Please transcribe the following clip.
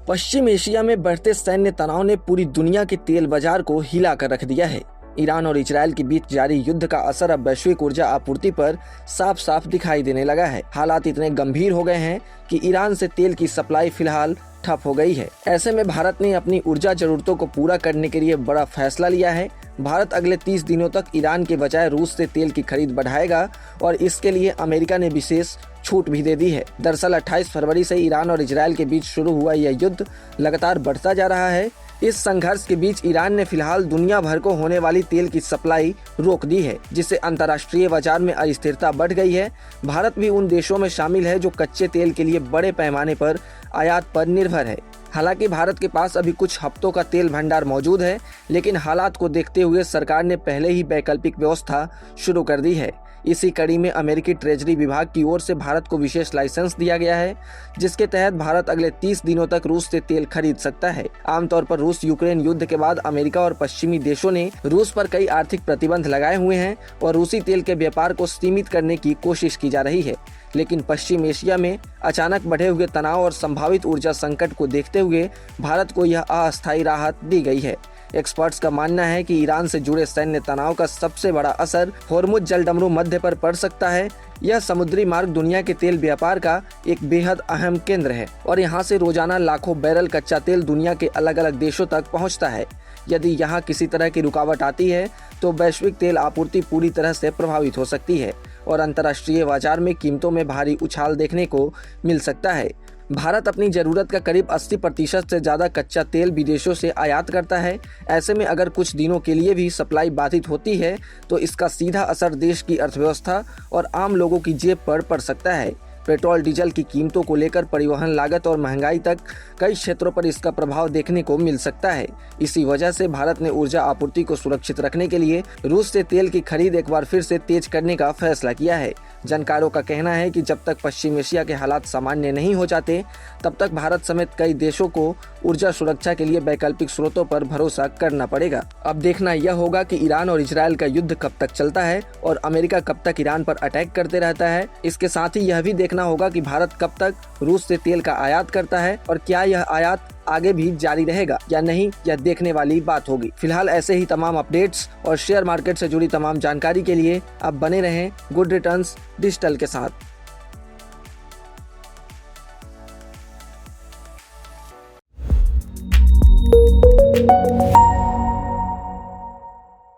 पश्चिम Asia में बढ़ते सैन्य तनाव ने पूरी दुनिया के तेल बाजार को हिला कर रख दिया है। ईरान और इजरायल के बीच जारी युद्ध का असर अब वैश्विक ऊर्जा आपूर्ति पर साफ साफ दिखाई देने लगा है। हालात इतने गंभीर हो गए हैं कि ईरान से तेल की सप्लाई फिलहाल ठप हो गई है। ऐसे में भारत ने अपनी ऊर्जा जरूरतों को पूरा करने के लिए बड़ा फैसला लिया है। भारत अगले 30 दिनों तक ईरान के बजाय रूस से तेल की खरीद बढ़ाएगा और इसके लिए अमेरिका ने विशेष छूट भी दे दी है। दरअसल 28 फरवरी से ईरान और इजरायल के बीच शुरू हुआ यह युद्ध लगातार बढ़ता जा रहा है। इस संघर्ष के बीच ईरान ने फिलहाल दुनिया भर को होने वाली तेल की सप्लाई रोक दी है, जिससे अंतर्राष्ट्रीय बाजार में अस्थिरता बढ़ गई है। भारत भी उन देशों में शामिल है जो कच्चे तेल के लिए बड़े पैमाने पर आयात पर निर्भर है। हालांकि भारत के पास अभी कुछ हफ्तों का तेल भंडार मौजूद है, लेकिन हालात को देखते हुए सरकार ने पहले ही वैकल्पिक व्यवस्था शुरू कर दी है। इसी कड़ी में अमेरिकी ट्रेजरी विभाग की ओर से भारत को विशेष लाइसेंस दिया गया है, जिसके तहत भारत अगले 30 दिनों तक रूस से तेल खरीद सकता है। आमतौर पर रूस यूक्रेन युद्ध के बाद अमेरिका और पश्चिमी देशों ने रूस पर कई आर्थिक प्रतिबंध लगाए हुए हैं और रूसी तेल के व्यापार को सीमित करने की कोशिश की जा रही है। लेकिन पश्चिम एशिया में अचानक बढ़े हुए तनाव और संभावित ऊर्जा संकट को देखते हुए भारत को यह अस्थायी राहत दी गई है। एक्सपर्ट्स का मानना है कि ईरान से जुड़े सैन्य तनाव का सबसे बड़ा असर होर्मुज जलडमरू मध्य पर पड़ सकता है। यह समुद्री मार्ग दुनिया के तेल व्यापार का एक बेहद अहम केंद्र है और यहाँ से रोजाना लाखों बैरल कच्चा तेल दुनिया के अलग अलग देशों तक पहुँचता है। यदि यहाँ किसी तरह की रुकावट आती है तो वैश्विक तेल आपूर्ति पूरी तरह से प्रभावित हो सकती है और अंतर्राष्ट्रीय बाजार में कीमतों में भारी उछाल देखने को मिल सकता है। भारत अपनी जरूरत का करीब 80% से ज़्यादा कच्चा तेल विदेशों से आयात करता है। ऐसे में अगर कुछ दिनों के लिए भी सप्लाई बाधित होती है तो इसका सीधा असर देश की अर्थव्यवस्था और आम लोगों की जेब पर पड़ सकता है। पेट्रोल डीजल की कीमतों को लेकर परिवहन लागत और महंगाई तक कई क्षेत्रों पर इसका प्रभाव देखने को मिल सकता है। इसी वजह से भारत ने ऊर्जा आपूर्ति को सुरक्षित रखने के लिए रूस से तेल की खरीद एक बार फिर से तेज करने का फैसला किया है। जानकारों का कहना है कि जब तक पश्चिम एशिया के हालात सामान्य नहीं हो जाते, तब तक भारत समेत कई देशों को ऊर्जा सुरक्षा के लिए वैकल्पिक स्रोतों पर भरोसा करना पड़ेगा। अब देखना यह होगा कि ईरान और इजरायल का युद्ध कब तक चलता है और अमेरिका कब तक ईरान पर अटैक करते रहता है। इसके साथ ही यह भी देखना होगा कि भारत कब तक रूस से तेल का आयात करता है और क्या यह आयात आगे भी जारी रहेगा या नहीं, यह देखने वाली बात होगी। फिलहाल ऐसे ही तमाम अपडेट्स और शेयर मार्केट से जुड़ी तमाम जानकारी के लिए आप बने रहें गुड रिटर्न्स डिजिटल के साथ।